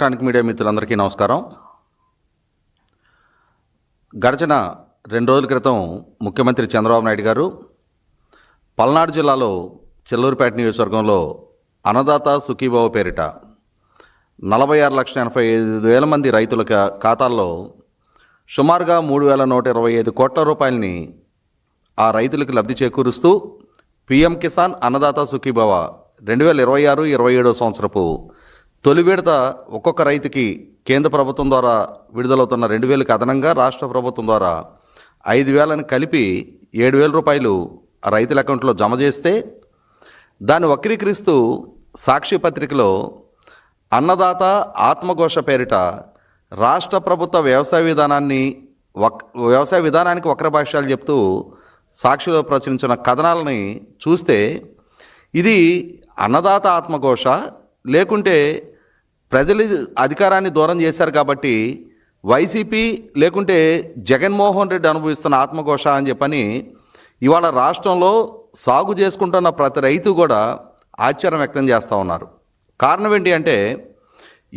Electronic media మిత్రులందరికీ నమస్కారం. గడిచిన 2 రోజుల క్రితం ముఖ్యమంత్రి చంద్రబాబు నాయుడు గారు పల్నాడు జిల్లాలో చెల్లూరుపేట నియోజకవర్గంలో అన్నదాత సుఖీభావ పేరిట 46,85,000 మంది రైతుల ఖాతాల్లో సుమారుగా 3,125 కోట్ల రూపాయలని ఆ రైతులకు లబ్ధి చేకూరుస్తూ పీఎం కిసాన్ అన్నదాత సుఖీభావ 2026-27 సంవత్సరపు తొలి విడత ఒక్కొక్క రైతుకి కేంద్ర ప్రభుత్వం ద్వారా విడుదలవుతున్న 2,000కి అదనంగా రాష్ట్ర ప్రభుత్వం ద్వారా 5,000ని కలిపి 7,000 రూపాయలు ఆ రైతుల అకౌంట్లో జమ చేస్తే దాన్ని వక్రీకరిస్తూ సాక్షి పత్రికలో అన్నదాత ఆత్మఘోష పేరిట రాష్ట్ర ప్రభుత్వ వ్యవసాయ విధానానికి వక్రభాష్యాలు చెప్తూ సాక్షిలో ప్రచురించిన కథనాలని చూస్తే ఇది అన్నదాత ఆత్మఘోష లేకుంటే ప్రజలు అధికారాన్ని దూరం చేశారు కాబట్టి వైసీపీ లేకుంటే జగన్మోహన్ రెడ్డి అనుభవిస్తున్న ఆత్మఘోష అని చెప్పని ఇవాళ రాష్ట్రంలో సాగు చేసుకుంటున్న ప్రతి రైతు కూడా ఆశ్చర్యం వ్యక్తం చేస్తూ ఉన్నారు. కారణం ఏంటి అంటే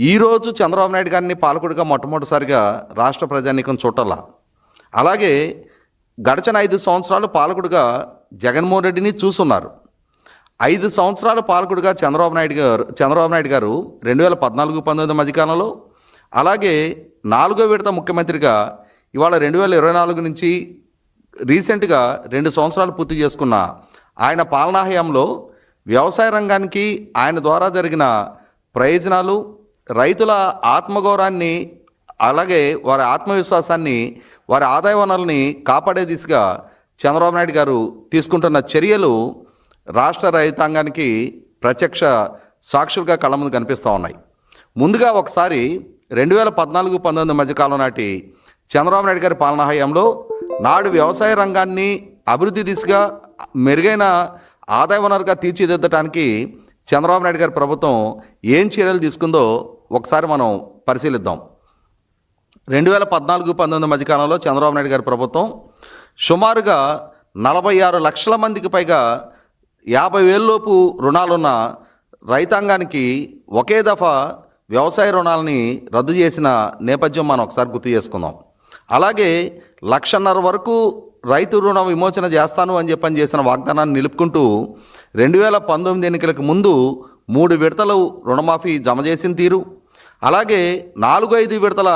ఈరోజు చంద్రబాబు నాయుడు గారిని పాలకుడిగా మొట్టమొదటిసారిగా రాష్ట్ర ప్రజానీకం చూడాల. అలాగే గడిచిన 5 సంవత్సరాలు పాలకుడిగా జగన్మోహన్ రెడ్డిని చూస్తున్నారు. 5 సంవత్సరాల పాలకుడిగా చంద్రబాబు నాయుడు గారు 2014-19 మధ్యకాలంలో, అలాగే 4వ విడత ముఖ్యమంత్రిగా ఇవాళ 2024 నుంచి రీసెంట్గా 2 సంవత్సరాలు పూర్తి చేసుకున్న ఆయన పాలనా హయాంలో వ్యవసాయ రంగానికి ఆయన ద్వారా జరిగిన ప్రయోజనాలు, రైతుల ఆత్మగౌరవాన్ని, అలాగే వారి ఆత్మవిశ్వాసాన్ని, వారి ఆదాయ వనరుల్ని కాపాడే దిశగా చంద్రబాబు నాయుడు గారు తీసుకుంటున్న చర్యలు రాష్ట్ర రైతాంగానికి ప్రత్యక్ష సాక్షులుగా కళ్ళ ముందు కనిపిస్తూ ఉన్నాయి. ముందుగా ఒకసారి 2014-19 మధ్యకాలం నాటి చంద్రబాబు నాయుడు గారి పాలనా హయాంలో నాడు వ్యవసాయ రంగాన్ని అభివృద్ధి దిశగా మెరుగైన ఆదాయ వనరుగా తీర్చిదిద్దడానికి చంద్రబాబు నాయుడు గారి ప్రభుత్వం ఏం చర్యలు తీసుకుందో ఒకసారి మనం పరిశీలిద్దాం. 2014-19 మధ్యకాలంలో చంద్రబాబు నాయుడు గారి ప్రభుత్వం సుమారుగా 46 లక్షల మందికి పైగా 50,000 లోపు రుణాలున్న రైతాంగానికి ఒకే దఫా వ్యవసాయ రుణాలని రద్దు చేసిన నేపథ్యం మనం ఒకసారి గుర్తు చేసుకుందాం. అలాగే 1,50,000 వరకు రైతు రుణ విమోచన చేస్తాను అని చెప్పని చేసిన వాగ్దానాన్ని నిలుపుకుంటూ 2019 ఎన్నికలకు ముందు 3 విడతలు రుణమాఫీ జమ చేసిన తీరు, అలాగే 4-5 విడతల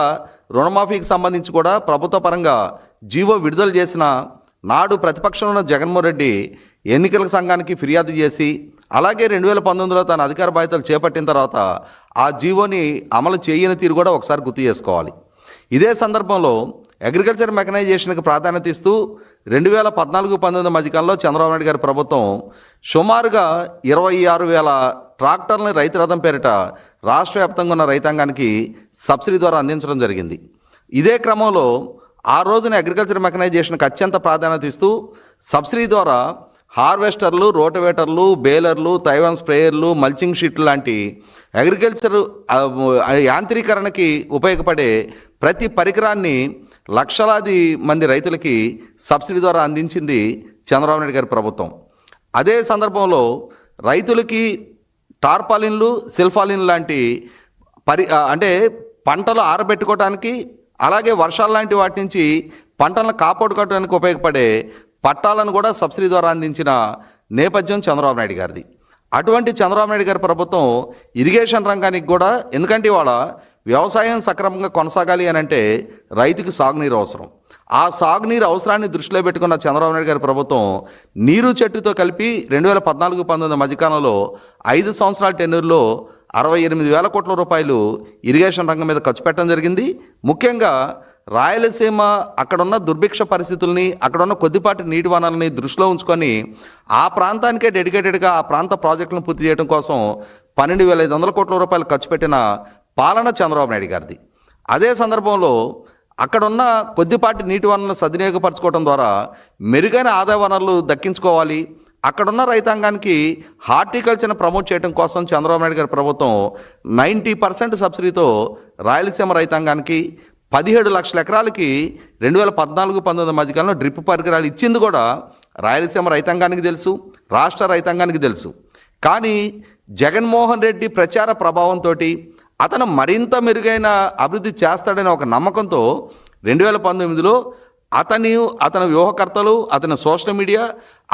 రుణమాఫీకి సంబంధించి కూడా ప్రభుత్వ పరంగా జీవో విడుదల చేసిన నాడు ప్రతిపక్షంలో ఉన్న జగన్మోహన్ రెడ్డి ఎన్నికల సంఘానికి ఫిర్యాదు చేసి, అలాగే 2019లో తన అధికార బాధ్యతలు చేపట్టిన తర్వాత ఆ జీవోని అమలు చేయని తీరు కూడా ఒకసారి గుర్తు చేసుకోవాలి. ఇదే సందర్భంలో అగ్రికల్చర్ మెకనైజేషన్కి ప్రాధాన్యత ఇస్తూ 2014-19 మధ్యకాలంలో చంద్రబాబు నాయుడు గారి ప్రభుత్వం సుమారుగా 26,000 ట్రాక్టర్లని రైతు రథం పేరిట రాష్ట్ర వ్యాప్తంగా ఉన్న రైతాంగానికి సబ్సిడీ ద్వారా అందించడం జరిగింది. ఇదే క్రమంలో ఆ రోజున అగ్రికల్చర్ మెకనైజేషన్కి అత్యంత ప్రాధాన్యత ఇస్తూ సబ్సిడీ ద్వారా హార్వెస్టర్లు, రోటివేటర్లు, బేలర్లు, తైవాన్ స్ప్రేయర్లు, మల్చింగ్ షీట్లు లాంటి అగ్రికల్చర్ యాంత్రీకరణకి ఉపయోగపడే ప్రతి పరికరాన్ని లక్షలాది మంది రైతులకి సబ్సిడీ ద్వారా అందించింది చంద్రబాబు నాయుడు గారి ప్రభుత్వం. అదే సందర్భంలో రైతులకి టార్పాలిన్లు, సిల్ఫాలిన్ లాంటి అంటే పంటలు ఆరబెట్టుకోవడానికి, అలాగే వర్షాలు లాంటి వాటి నుంచి పంటలను కాపాడుకోవడానికి ఉపయోగపడే పట్టాలను కూడా సబ్సిడీ ద్వారా అందించిన నేపథ్యం చంద్రబాబు నాయుడు గారిది. అటువంటి చంద్రబాబు నాయుడు గారి ప్రభుత్వం ఇరిగేషన్ రంగానికి కూడా, ఎందుకంటే ఇవాళ వ్యవసాయం సక్రమంగా కొనసాగాలి అని అంటే రైతుకి సాగునీరు అవసరం. ఆ సాగునీరు అవసరాన్ని దృష్టిలో పెట్టుకున్న చంద్రబాబు నాయుడు గారి ప్రభుత్వం నీరు చెట్టుతో కలిపి 2014-19 మధ్యకాలంలో 5 సంవత్సరాల టెన్యూర్లో 68,000 కోట్ల రూపాయలు ఇరిగేషన్ రంగం మీద ఖర్చు పెట్టడం జరిగింది. ముఖ్యంగా రాయలసీమ అక్కడున్న దుర్భిక్ష పరిస్థితుల్ని, అక్కడున్న కొద్దిపాటి నీటి వనరుల్ని దృష్టిలో ఉంచుకొని ఆ ప్రాంతానికే డెడికేటెడ్గా ఆ ప్రాంత ప్రాజెక్టులను పూర్తి చేయడం కోసం 12,500 కోట్ల రూపాయలు ఖర్చు పెట్టిన పాలన చంద్రబాబు నాయుడు గారిది. అదే సందర్భంలో అక్కడున్న కొద్దిపాటి నీటి వనరులను సద్వినియోగపరచుకోవడం ద్వారా మెరుగైన ఆదాయ వనరులు దక్కించుకోవాలి, అక్కడున్న రైతాంగానికి హార్టికల్చర్ని ప్రమోట్ చేయడం కోసం చంద్రబాబు నాయుడు గారి ప్రభుత్వం 90% సబ్సిడీతో రాయలసీమ రైతాంగానికి 17 లక్షల ఎకరాలకి 2014-19 మధ్యకాలంలో డ్రిప్ పరికరాలు ఇచ్చింది కూడా రాయలసీమ రైతాంగానికి తెలుసు, రాష్ట్ర రైతాంగానికి తెలుసు. కానీ జగన్మోహన్ రెడ్డి ప్రచార ప్రభావంతో, అతను మరింత మెరుగైన అభివృద్ధి చేస్తాడనే ఒక నమ్మకంతో 2019లో అతని వ్యూహకర్తలు, అతని సోషల్ మీడియా,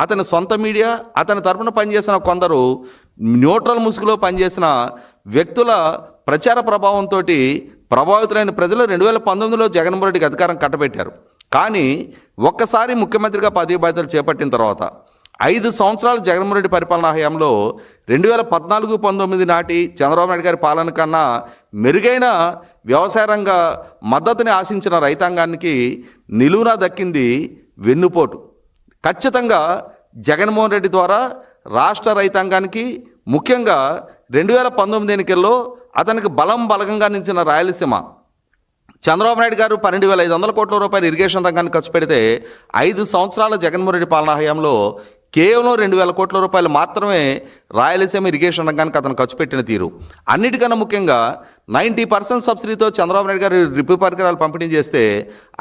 అతని సొంత మీడియా, అతని తరపున పనిచేసిన కొందరు న్యూట్రల్ ముసుగులో పనిచేసిన వ్యక్తుల ప్రచార ప్రభావంతో ప్రభావితులైన ప్రజలు 2019లో జగన్మోహన్ రెడ్డికి అధికారం కట్టబెట్టారు. కానీ ఒక్కసారి ముఖ్యమంత్రిగా పదవి బాధ్యతలు చేపట్టిన తర్వాత 5 సంవత్సరాల జగన్మోహన్ రెడ్డి పరిపాలనా హయాంలో 2014-19 నాటి చంద్రబాబు నాయుడు గారి పాలన కన్నా మెరుగైన వ్యవసాయ రంగ మద్దతుని ఆశించిన రైతాంగానికి నిలువునా దక్కింది వెన్నుపోటు. ఖచ్చితంగా జగన్మోహన్ రెడ్డి ద్వారా రాష్ట్ర రైతాంగానికి, ముఖ్యంగా 2019 ఎన్నికల్లో అతనికి బలంగా నిలిచిన రాయలసీమ, చంద్రబాబు నాయుడు గారు 12,500 కోట్ల రూపాయలు ఇరిగేషన్ రంగానికి ఖర్చు పెడితే 5 సంవత్సరాల జగన్మోహన్ రెడ్డి పాలనా హయాంలో కేవలం 2,000 కోట్ల రూపాయలు మాత్రమే రాయలసీమ ఇరిగేషన్ రంగానికి అతను ఖర్చు పెట్టిన తీరు. అన్నిటికన్నా ముఖ్యంగా 90% సబ్సిడీతో చంద్రబాబు నాయుడు గారు డ్రిప్ పరికరాలు పంపిణీ చేస్తే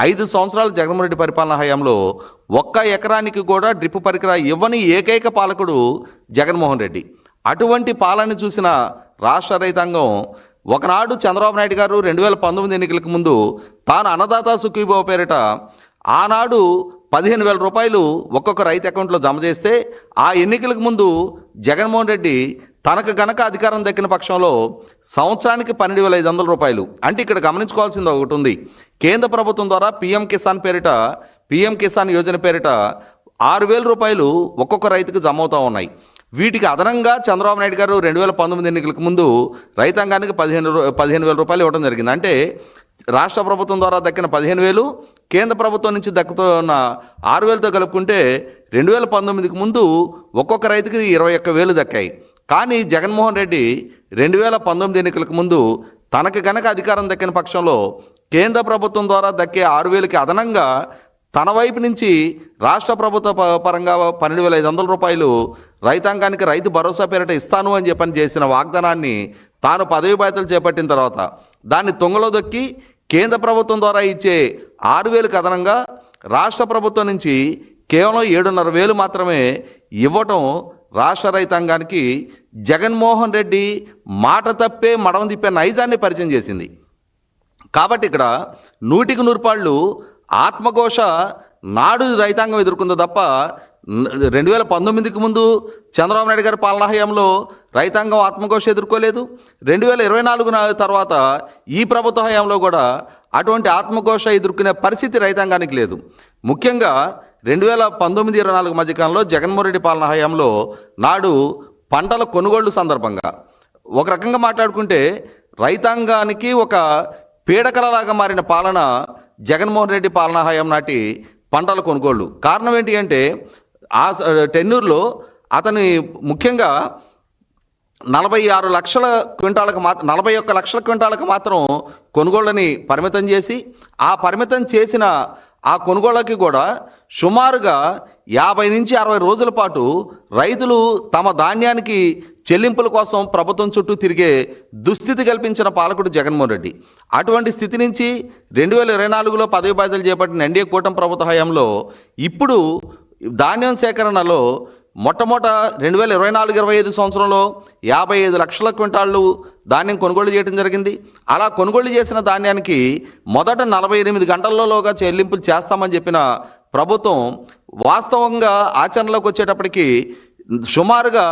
5 సంవత్సరాల జగన్మోహన్ రెడ్డి పరిపాలనా హయాంలో 1 ఎకరానికి కూడా డ్రిప్ పరికరాలు ఇవ్వని ఏకైక పాలకుడు జగన్మోహన్ రెడ్డి. అటువంటి పాలన చూసిన రాష్ట్ర రైతాంగం ఒకనాడు చంద్రబాబు నాయుడు గారు 2019 ఎన్నికలకు ముందు తాను అన్నదాత సుఖీభవ పేరిట ఆనాడు 15,000 రూపాయలు ఒక్కొక్క రైతు అకౌంట్లో జమ చేస్తే, ఆ ఎన్నికలకు ముందు జగన్మోహన్ రెడ్డి తనకు గనక అధికారం దక్కిన పక్షంలో సంవత్సరానికి 12,500 రూపాయలు. అంటే ఇక్కడ గమనించుకోవాల్సింది ఒకటి ఉంది. కేంద్ర ప్రభుత్వం ద్వారా పీఎం కిసాన్ యోజన పేరిట 6,000 రూపాయలు ఒక్కొక్క రైతుకు జమ అవుతూ ఉన్నాయి. వీటికి అదనంగా చంద్రబాబు నాయుడు గారు 2019 ఎన్నికలకు ముందు రైతాంగానికి 15,000 రూపాయలు ఇవ్వడం జరిగింది. అంటే రాష్ట్ర ప్రభుత్వం ద్వారా దక్కిన 15,000, కేంద్ర ప్రభుత్వం నుంచి దక్కుతున్న 6,000తో కలుపుకుంటే 2019కి ముందు ఒక్కొక్క రైతుకి 21,000 దక్కాయి. కానీ జగన్మోహన్ రెడ్డి 2019 ఎన్నికలకు ముందు తనకి గనక అధికారం దక్కిన పక్షంలో కేంద్ర ప్రభుత్వం ద్వారా దక్కే 6,000కి అదనంగా తన వైపు నుంచి రాష్ట్ర ప్రభుత్వ పరంగా 12,500 రూపాయలు రైతాంగానికి రైతు భరోసా పేరిట ఇస్తాను అని చెప్పని చేసిన వాగ్దానాన్ని తాను పదవి బాధ్యతలు చేపట్టిన తర్వాత దాన్ని తొంగలో దొక్కి కేంద్ర ప్రభుత్వం ద్వారా ఇచ్చే 6,000కి అదనంగా రాష్ట్ర ప్రభుత్వం నుంచి కేవలం 7,500 మాత్రమే ఇవ్వటం రాష్ట్ర రైతాంగానికి జగన్మోహన్ రెడ్డి మాట తప్పే మడమ తిప్పే నైజాన్ని పరిచయం చేసింది. కాబట్టి ఇక్కడ 100కి 100 పాళ్ళు ఆత్మఘోష నాడు రైతాంగం ఎదుర్కొందో తప్ప 2019కి ముందు చంద్రబాబు నాయుడు గారి పాలనా హయాంలో రైతాంగం ఆత్మఘోష ఎదుర్కోలేదు. 2024 తర్వాత ఈ ప్రభుత్వ హయాంలో కూడా అటువంటి ఆత్మఘోష ఎదుర్కొనే పరిస్థితి రైతాంగానికి లేదు. ముఖ్యంగా 2019-24 మధ్యకాలంలో జగన్మోహన్ రెడ్డి పాలనా హయాంలో నాడు పంటల కొనుగోళ్లు సందర్భంగా ఒక రకంగా మాట్లాడుకుంటే రైతాంగానికి ఒక పీడకలలాగా మారిన పాలన జగన్మోహన్ రెడ్డి పాలనా హయాం నాటి పంటల కొనుగోళ్లు. కారణం ఏంటి అంటే ఆ టెన్యూర్లో అతని ముఖ్యంగా 41 లక్షల క్వింటాలకు మాత్రం కొనుగోళ్ళని పరిమితం చేసి, ఆ పరిమితం చేసిన ఆ కొనుగోళ్ళకి కూడా సుమారుగా 50 నుంచి 60 రోజుల పాటు రైతులు తమ ధాన్యానికి చెల్లింపుల కోసం ప్రభుత్వం చుట్టూ తిరిగే దుస్థితి కల్పించిన పాలకుడు జగన్మోహన్ రెడ్డి. అటువంటి స్థితి నుంచి 2024లో పదవి బాధ్యతలు చేపట్టిన ఎన్డీఏ కూటమి ప్రభుత్వ హయాంలో ఇప్పుడు ధాన్యం సేకరణలో మొట్టమొదట 2024-25 సంవత్సరంలో 55 లక్షల క్వింటాళ్ళు ధాన్యం కొనుగోలు చేయడం జరిగింది. అలా కొనుగోలు చేసిన ధాన్యానికి మొదట 48 గంటలలోగా చెల్లింపులు చేస్తామని చెప్పిన ప్రభుత్వం వాస్తవంగా ఆచరణలోకి వచ్చేటప్పటికి సుమారుగా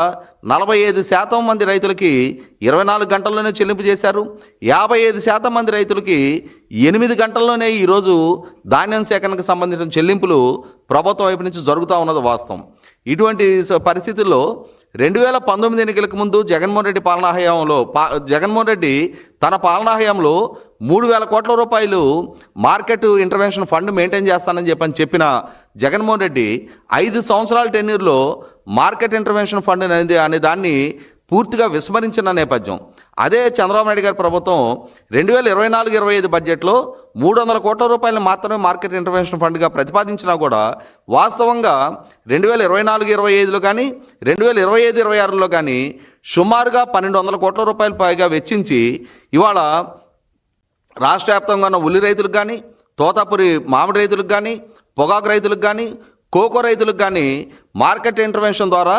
45% మంది రైతులకి 24 గంటల్లోనే చెల్లింపు చేశారు. 55% మంది రైతులకి 8 గంటల్లోనే ఈరోజు ధాన్యం సేకరణకు సంబంధించిన చెల్లింపులు ప్రభుత్వం వైపు నుంచి జరుగుతూ ఉన్నది వాస్తవం. ఇటువంటి పరిస్థితుల్లో 2019 ఎన్నికలకు ముందు జగన్మోహన్ రెడ్డి తన పాలనా హయాంలో 3,000 కోట్ల రూపాయలు మార్కెట్ ఇంటర్వెన్షన్ ఫండ్ మెయింటైన్ చేస్తానని చెప్పిన జగన్మోహన్ రెడ్డి 5 సంవత్సరాల టెన్యూర్లో మార్కెట్ ఇంటర్వెన్షన్ ఫండ్ అనే దాన్ని పూర్తిగా విస్మరించిన నేపథ్యం. అదే చంద్రబాబు నాయుడు గారి ప్రభుత్వం 2024-25 బడ్జెట్లో 300 కోట్ల రూపాయలు మాత్రమే మార్కెట్ ఇంటర్వెన్షన్ ఫండ్గా ప్రతిపాదించినా కూడా వాస్తవంగా 2024-25లో కానీ 2025-26లో కానీ సుమారుగా 1,200 కోట్ల రూపాయలు పైగా వెచ్చించి ఇవాళ రాష్ట్ర వ్యాప్తంగా ఉన్న ఉల్లి రైతులకు కానీ, తోతాపురి మామిడి రైతులకు కానీ, పొగాకు రైతులకు కానీ, కోకో రైతులకు కానీ మార్కెట్ ఇంటర్వెన్షన్ ద్వారా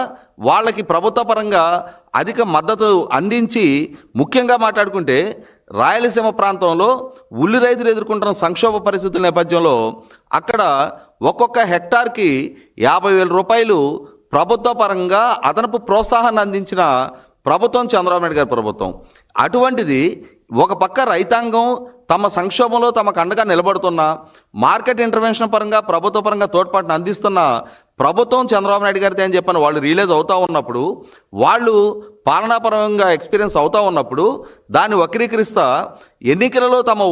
వాళ్ళకి ప్రభుత్వ పరంగా అధిక మద్దతు అందించి, ముఖ్యంగా మాట్లాడుకుంటే రాయలసీమ ప్రాంతంలో ఉల్లి రైతులు ఎదుర్కొంటున్న సంక్షోభ పరిస్థితుల నేపథ్యంలో అక్కడ ఒక్కొక్క హెక్టార్కి 50,000 రూపాయలు ప్రభుత్వ పరంగా అదనపు ప్రోత్సాహాన్ని అందించిన ప్రభుత్వం చంద్రబాబు నాయుడు గారి ప్రభుత్వం. అటువంటిది ఒక పక్క రైతాంగం తమ సంక్షోభంలో తమకు అండగా నిలబడుతున్న, మార్కెట్ ఇంటర్వెన్షన్ పరంగా ప్రభుత్వ పరంగా తోడ్పాటును అందిస్తున్న ప్రభుత్వం చంద్రబాబు నాయుడు గారితే అని చెప్పని వాళ్ళు రియలైజ్ అవుతూ ఉన్నప్పుడు, వాళ్ళు పాలనాపరంగా ఎక్స్పీరియన్స్ అవుతూ ఉన్నప్పుడు దాన్ని వక్రీకరిస్తా ఎన్నికలలో తమ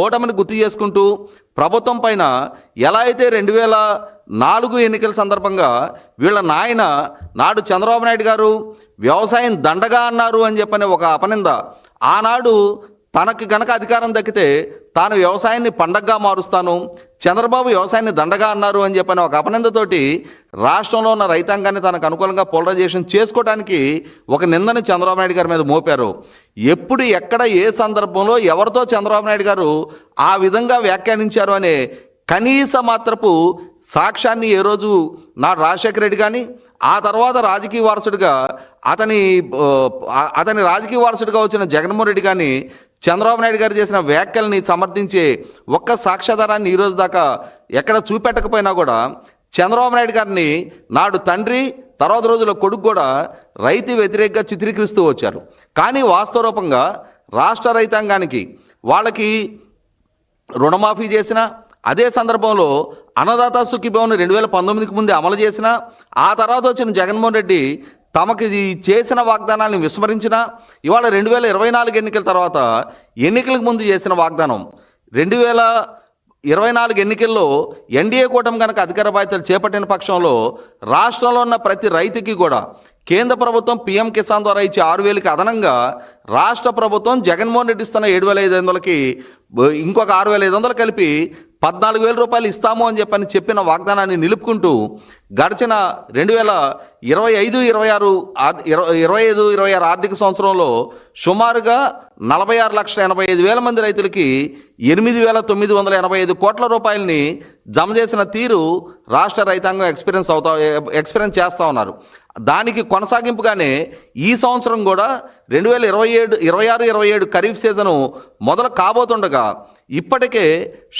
ఓటమిని గుర్తు చేసుకుంటూ ప్రభుత్వం పైన ఎలా అయితే 2004 ఎన్నికల సందర్భంగా వీళ్ళ నాయన నాడు చంద్రబాబు నాయుడు గారు వ్యవసాయం దండగా అన్నారు అని చెప్పని ఒక అపనింద, ఆనాడు తనకి గనక అధికారం దక్కితే తాను వ్యవసాయాన్ని పండగగా మారుస్తాను, చంద్రబాబు వ్యవసాయాన్ని దండగా అన్నారు అని చెప్పని ఒక అపనిందతోటి రాష్ట్రంలో ఉన్న రైతాంగాన్ని తనకు అనుకూలంగా పోలరైజేషన్ చేసుకోవడానికి ఒక నిందని చంద్రబాబు నాయుడు గారి మీద మోపారు. ఎప్పుడు ఎక్కడ ఏ సందర్భంలో ఎవరితో చంద్రబాబు నాయుడు గారు ఆ విధంగా వ్యాఖ్యానించారు అనే కనీస మాత్రపు సాక్ష్యాన్ని ఏ రోజు నాడు రాజశేఖర రెడ్డి కానీ ఆ తర్వాత రాజకీయ వారసుడిగా అతని రాజకీయ వారసుడిగా వచ్చిన జగన్మోహన్ రెడ్డి కానీ చంద్రబాబు నాయుడు గారు చేసిన వ్యాఖ్యల్ని సమర్థించే ఒక్క సాక్ష్యాధారాన్ని ఈరోజు దాకా ఎక్కడ చూపెట్టకపోయినా కూడా చంద్రబాబు నాయుడు గారిని నాడు తండ్రి, తర్వాత రోజుల్లో కొడుకు కూడా రైతు వ్యతిరేకంగా చిత్రీకరిస్తూ వచ్చారు. కానీ వాస్తవరూపంగా రాష్ట్ర రైతాంగానికి వాళ్ళకి రుణమాఫీ చేసిన, అదే సందర్భంలో అన్నదాత సుఖీభవన్ 2019కి ముందే అమలు చేసిన, ఆ తర్వాత వచ్చిన జగన్మోహన్ రెడ్డి తమకి చేసిన వాగ్దానాలను విస్మరించిన, ఇవాళ 2024 ఎన్నికల తర్వాత ఎన్నికలకు ముందు చేసిన వాగ్దానం 2024 ఎన్నికల్లో ఎన్డీఏ కూటమి కనుక అధికార బాధ్యతలు చేపట్టిన పక్షంలో రాష్ట్రంలో ఉన్న ప్రతి రైతుకి కూడా కేంద్ర ప్రభుత్వం పీఎం కిసాన్ ద్వారా ఇచ్చే 6,000కి అదనంగా రాష్ట్ర ప్రభుత్వం జగన్మోహన్ రెడ్డి ఇస్తున్న 7,500కి ఇంకొక 6,500 కలిపి 14,000 రూపాయలు ఇస్తాము అని చెప్పిన వాగ్దానాన్ని నిలుపుకుంటూ గడిచిన 2025-26 ఆర్థిక సంవత్సరంలో సుమారుగా 46,85,000 మంది రైతులకి 8,985 కోట్ల రూపాయలని జమ చేసిన తీరు రాష్ట్ర రైతాంగం ఎక్స్పీరియన్స్ చేస్తూ ఉన్నారు. దానికి కొనసాగింపుగానే ఈ సంవత్సరం కూడా 2026-27 ఖరీఫ్ సీజను మొదలు కాబోతుండగా ఇప్పటికే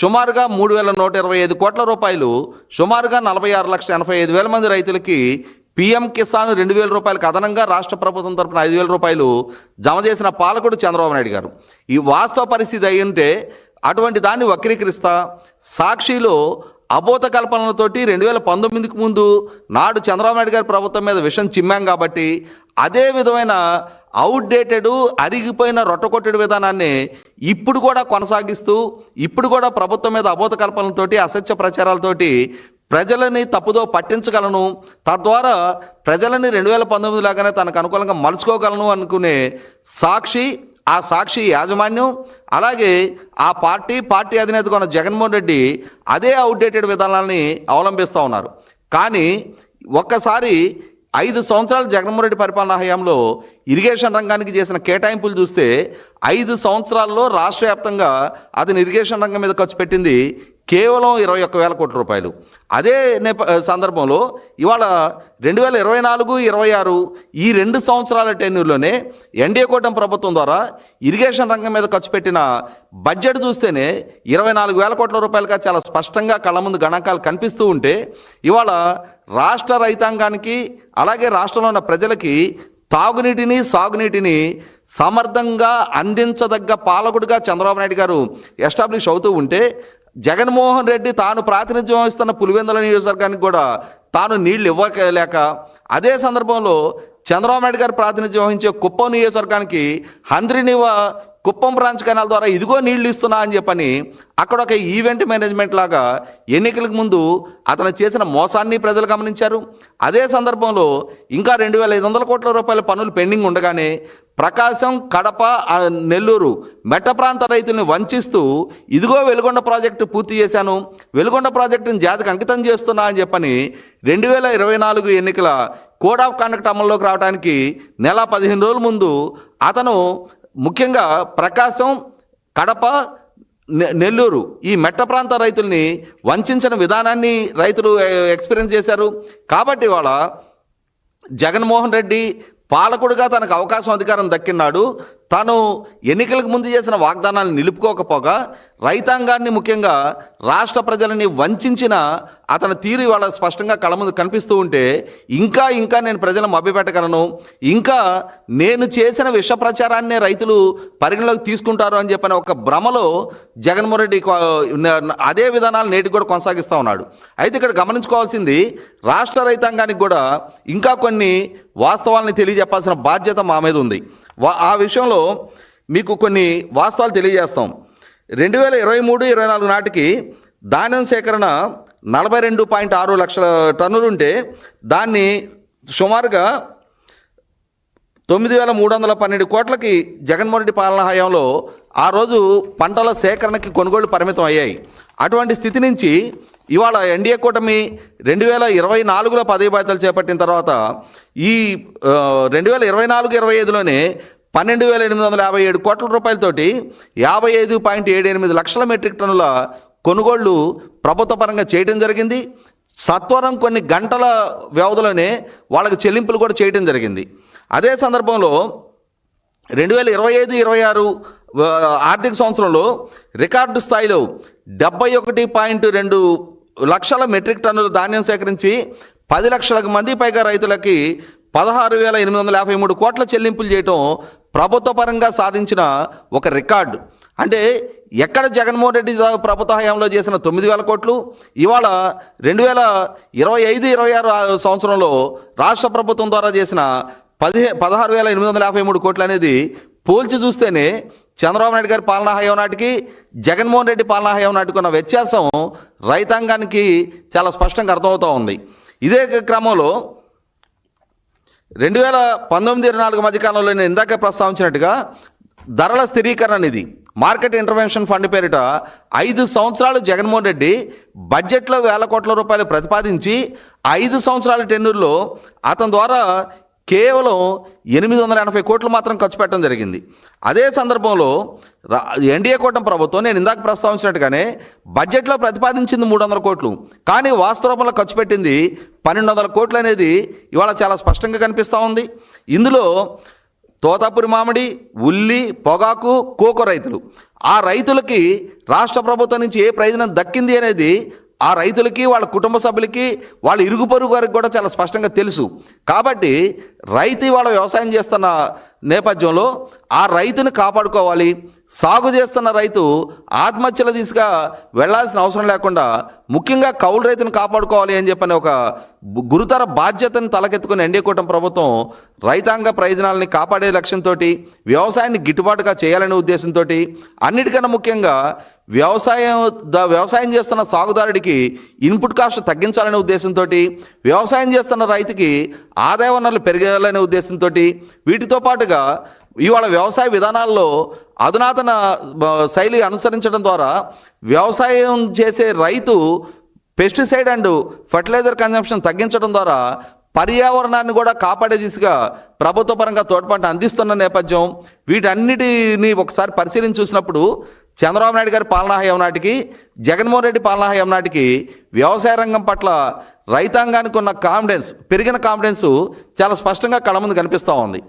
సుమారుగా 3,125 కోట్ల రూపాయలు, సుమారుగా 46,85,000 మంది రైతులకి పీఎం కిసాన్ 2,000 రూపాయలకు అదనంగా రాష్ట్ర ప్రభుత్వం తరపున 5,000 రూపాయలు జమ చేసిన పాలకుడు చంద్రబాబు నాయుడు గారు. ఈ వాస్తవ పరిస్థితి అయ్యింటే అటువంటి దాన్ని వక్రీకరిస్తా సాక్షిలో అబోధ కల్పనలతోటి 2019కి ముందు నాడు చంద్రబాబు నాయుడు గారి ప్రభుత్వం మీద విషం చిమ్మాం కాబట్టి అదే విధమైన అవుట్డేటెడ్, అరిగిపోయిన రొట్టకొట్టెడు విధానాన్ని ఇప్పుడు కూడా కొనసాగిస్తూ, ఇప్పుడు కూడా ప్రభుత్వం మీద అబోధ కల్పనలతోటి, అసత్య ప్రచారాలతోటి ప్రజలని తప్పుదో పట్టించగలను, తద్వారా ప్రజలని 2019 లాగానే తనకు అనుకూలంగా మలుచుకోగలను అనుకునే సాక్షి, ఆ సాక్షి యాజమాన్యం, అలాగే ఆ పార్టీ అధినేతగా ఉన్న జగన్మోహన్ రెడ్డి అదే అవుట్డేటెడ్ విధానాన్ని అవలంబిస్తూ ఉన్నారు. కానీ ఒక్కసారి 5 సంవత్సరాలు జగన్మోహన్ రెడ్డి పరిపాలనా హయాంలో ఇరిగేషన్ రంగానికి చేసిన కేటాయింపులు చూస్తే 5 సంవత్సరాల్లో రాష్ట్ర వ్యాప్తంగా అతని ఇరిగేషన్ రంగం మీద ఖర్చు పెట్టింది కేవలం 21,000 కోట్ల రూపాయలు. అదే సందర్భంలో ఇవాళ 2024-26 ఈ 2 సంవత్సరాల టెన్యూర్లోనే ఎన్డీఏ కూటమి ప్రభుత్వం ద్వారా ఇరిగేషన్ రంగం మీద ఖర్చు పెట్టిన బడ్జెట్ చూస్తేనే 24,000 కోట్ల రూపాయలుగా చాలా స్పష్టంగా కళ్ళ ముందు గణాంకాలు కనిపిస్తూ ఉంటే, ఇవాళ రాష్ట్ర రైతాంగానికి అలాగే రాష్ట్రంలో ఉన్న ప్రజలకి తాగునీటిని, సాగునీటిని సమర్థంగా అందించదగ్గ పాలకుడిగా చంద్రబాబు నాయుడు గారు ఎస్టాబ్లిష్ అవుతూ ఉంటే, జగన్మోహన్ రెడ్డి తాను ప్రాతినిధ్యం వహిస్తున్న పులివెందుల నియోజకవర్గానికి కూడా తాను నీళ్లు ఇవ్వలేక, అదే సందర్భంలో చంద్రబాబు నాయుడు గారు ప్రాతినిధ్యం వహించే కుప్పం నియోజకవర్గానికి హంద్రినివా కుప్పం బ్రాంచ్ కెనాల్ ద్వారా ఇదిగో నీళ్లు ఇస్తున్నా అని చెప్పని అక్కడ ఒక ఈవెంట్ మేనేజ్మెంట్ లాగా ఎన్నికలకు ముందు అతను చేసిన మోసాన్ని ప్రజలు గమనించారు. అదే సందర్భంలో ఇంకా 2,500 కోట్ల రూపాయల పనులు పెండింగ్ ఉండగానే ప్రకాశం, కడప, నెల్లూరు మెట్ట ప్రాంత రైతుల్ని వంచిస్తూ ఇదిగో వెలుగొండ ప్రాజెక్టు పూర్తి చేశాను, వెలుగొండ ప్రాజెక్టుని జాతికి అంకితం చేస్తున్నా అని చెప్పని 2024 ఎన్నికల కోడ్ ఆఫ్ కండక్ట్ అమల్లోకి రావడానికి నెల 15 రోజుల ముందు అతను ముఖ్యంగా ప్రకాశం, కడప, నెల్లూరు ఈ మెట్ట ప్రాంత రైతుల్ని వంచిన విధానాన్ని రైతులు ఎక్స్పీరియన్స్ చేశారు. కాబట్టి ఇవాళ జగన్మోహన్ రెడ్డి పాలకుడిగా తనకు అవకాశం అధికారం దక్కినాడు. తాను ఎన్నికలకు ముందు చేసిన వాగ్దానాలను నిలుపుకోకపోగా రైతాంగాన్ని ముఖ్యంగా రాష్ట్ర ప్రజలని వంచిన అతని తీరు ఇవాళ స్పష్టంగా కళ్ళ ముందు కనిపిస్తూ ఉంటే ఇంకా నేను ప్రజలను మభ్యపెట్టగలను, ఇంకా నేను చేసిన విష ప్రచారాన్నే రైతులు పరిగణలోకి తీసుకుంటారు అని చెప్పిన ఒక భ్రమలో జగన్మోహన్ రెడ్డి అదే విధానాలు నేటికి కూడా కొనసాగిస్తూ ఉన్నాడు. అయితే ఇక్కడ గమనించుకోవాల్సింది రాష్ట్ర రైతాంగానికి కూడా ఇంకా కొన్ని వాస్తవాలని తెలియజెప్పాల్సిన బాధ్యత మా మీద ఉంది. ఆ విషయంలో మీకు కొన్ని వాస్తవాలు తెలియజేస్తాం. 2023-24 నాటికి ధాన్యం సేకరణ 42.6 లక్షల టన్నులు ఉంటే దాన్ని సుమారుగా 9,312 కోట్లకి జగన్మోహన్ రెడ్డి పాలనా హయాంలో ఆ రోజు పంటల సేకరణకి కొనుగోళ్లు పరిమితం అయ్యాయి. అటువంటి స్థితి నుంచి ఇవాళ ఎన్డీఏ కూటమి 2024లో పదవి బాధ్యతలు చేపట్టిన తర్వాత ఈ 2024-25లోనే 12,857 కోట్ల రూపాయలతోటి 55.78 లక్షల మెట్రిక్ టన్నుల కొనుగోళ్లు ప్రభుత్వ పరంగా చేయడం జరిగింది. సత్వరం కొన్ని గంటల వ్యవధిలోనే వాళ్ళకి చెల్లింపులు కూడా చేయడం జరిగింది. అదే సందర్భంలో 2025-26 ఆర్థిక సంవత్సరంలో రికార్డు స్థాయిలో 71.2 లక్షల మెట్రిక్ టన్నుల ధాన్యం సేకరించి 10 లక్షల మంది పైగా రైతులకి 16,853 కోట్ల చెల్లింపులు చేయటం ప్రభుత్వ పరంగా సాధించిన ఒక రికార్డు. అంటే ఎక్కడ జగన్మోహన్ రెడ్డి ప్రభుత్వ హయాంలో చేసిన 9,000 కోట్లు ఇవాళ 2025-26 సంవత్సరంలో రాష్ట్ర ప్రభుత్వం ద్వారా చేసిన 16,853 కోట్లు అనేది పోల్చి చూస్తేనే చంద్రబాబు నాయుడు గారి పాలనా హయాం నాటికి జగన్మోహన్ రెడ్డి పాలనా హయాం నాటికి ఉన్న వ్యత్యాసం రైతాంగానికి చాలా స్పష్టంగా అర్థమవుతూ ఉంది. ఇదే క్రమంలో 2019-24 మధ్యకాలంలో నేను ఇందాక ప్రస్తావించినట్టుగా ధరల స్థిరీకరణ నిధి మార్కెట్ ఇంటర్వెన్షన్ ఫండ్ పేరిట 5 సంవత్సరాలు జగన్మోహన్ రెడ్డి బడ్జెట్లో 1,000 కోట్ల రూపాయలు ప్రతిపాదించి 5 సంవత్సరాల టెన్యూర్లో అతని ద్వారా కేవలం 880 కోట్లు మాత్రం ఖర్చు పెట్టడం జరిగింది. అదే సందర్భంలో ఎన్డీఏ కూటమి ప్రభుత్వం నేను ఇందాక ప్రస్తావించినట్టుగానే బడ్జెట్లో ప్రతిపాదించింది 300 కోట్లు, కానీ వాస్తవ రూపంలో ఖర్చు పెట్టింది 1,200 కోట్లు అనేది ఇవాళ చాలా స్పష్టంగా కనిపిస్తూ ఉంది. ఇందులో తోతాపురి మామిడి, ఉల్లి, పొగాకు, కోకో రైతులు ఆ రైతులకి రాష్ట్ర ప్రభుత్వం నుంచి ఏ ప్రయోజనం దక్కింది అనేది ఆ రైతులకి వాళ్ళ కుటుంబ సభ్యులకి వాళ్ళ ఇరుగు పొరుగు వారికి కూడా చాలా స్పష్టంగా తెలుసు. కాబట్టి రైతు వాళ్ళ వ్యవసాయం చేస్తున్న నేపథ్యంలో ఆ రైతుని కాపాడుకోవాలి. సాగు చేస్తున్న రైతు ఆత్మహత్యల దిశగా వెళ్లాల్సిన అవసరం లేకుండా ముఖ్యంగా కౌలు రైతును కాపాడుకోవాలి అని చెప్పని ఒక గురుతర బాధ్యతను తలకెత్తుకుని ఎన్డీఏ కూటమి ప్రభుత్వం రైతాంగ ప్రయోజనాలని కాపాడే లక్ష్యంతో వ్యవసాయాన్ని గిట్టుబాటుగా చేయాలనే ఉద్దేశంతో అన్నిటికన్నా ముఖ్యంగా వ్యవసాయం చేస్తున్న సాగుదారుడికి ఇన్పుట్ కాస్ట్ తగ్గించాలనే ఉద్దేశంతో వ్యవసాయం చేస్తున్న రైతుకి ఆదాయ వనరులు పెరగాలనే ఉద్దేశంతో వీటితో పాటుగా ఇవాళ వ్యవసాయ విధానాల్లో అధునాతన శైలి అనుసరించడం ద్వారా వ్యవసాయం చేసే రైతు పెస్టిసైడ్ అండ్ ఫర్టిలైజర్ కన్జంప్షన్ తగ్గించడం ద్వారా పర్యావరణాన్ని కూడా కాపాడే దిశగా ప్రభుత్వ పరంగా తోడ్పాటు అందిస్తున్న నేపథ్యం వీటన్నిటిని ఒకసారి పరిశీలించి చూసినప్పుడు చంద్రబాబు నాయుడు గారి పాలనా హయాం నాటికి జగన్మోహన్ రెడ్డి పాలనా హయాం నాటికి వ్యవసాయ రంగం పట్ల రైతాంగానికి ఉన్న పెరిగిన కాన్ఫిడెన్స్ చాలా స్పష్టంగా కళ్ళ ముందు కనిపిస్తూ ఉంది.